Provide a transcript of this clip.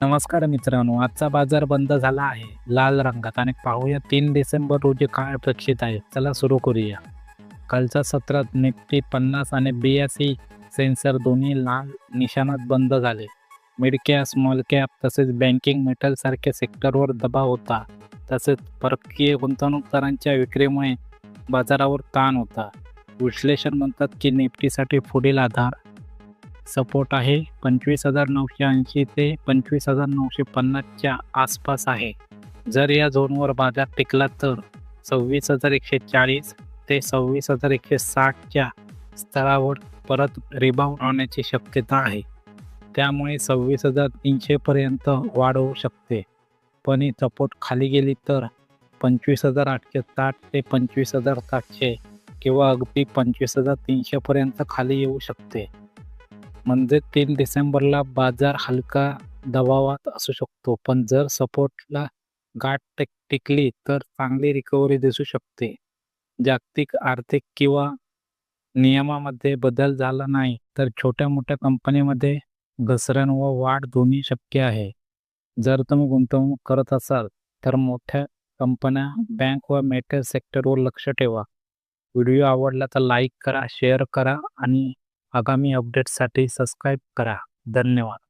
नमस्कार मित्रांनो, आजचा बाजार बंद झाला आहे लाल रंगात आणि पाहूया 3 डिसेंबर रोजी काय अपेक्षित आहे. चला सुरू करूया. कालच्या सत्रात निफ्टी 50 आणि BSE सेन्सर दोन्ही लाल निशाणात बंद झाले. मिड कॅप, स्मॉल कॅप तसेच बँकिंग, मेटल सारख्या सेक्टरवर दबाव होता. तसेच परकीय गुंतवणूकदारांच्या विक्रीमुळे बाजारावर ताण होता. विश्लेषक म्हणतात की निफ्टीसाठी पुढील आधार सपोर्ट आहे 25,980 ते 25,950च्या आसपास आहे. जर या झोनवर बाजार टिकला तर 26,140 ते 26,160च्या स्तरावर परत रिबाउंड होण्याची शक्यता आहे. त्यामुळे 26,300 पर्यंत वाढ होऊ शकते. पण ही सपोर्ट खाली गेली तर 25,860 ते 25,700 किंवा अगदी 25,300 पर्यंत खाली येऊ शकते. म्हणजे 3 डिसेंबरला बाजार हलका दबावात असू शकतो, पण जर सपोर्टला गाठ टिकली तर चांगली रिकव्हरी दिसू शकते. जागतिक आर्थिक किंवा नियमामध्ये बदल झाला नाही तर छोट्या-मोठ्या कंपनीमध्ये घसरण व वाढ दोन्ही शक्य आहे. जर तुम्ही गुंतवणूक करत असाल तर मोठ्या कंपन्या, बँक व मेटल सेक्टरवर लक्ष ठेवा. व्हिडिओ आवडला तर लाईक करा, शेअर करा आणि आगामी अपडेट्ससाठी सबस्क्राईब करा. धन्यवाद.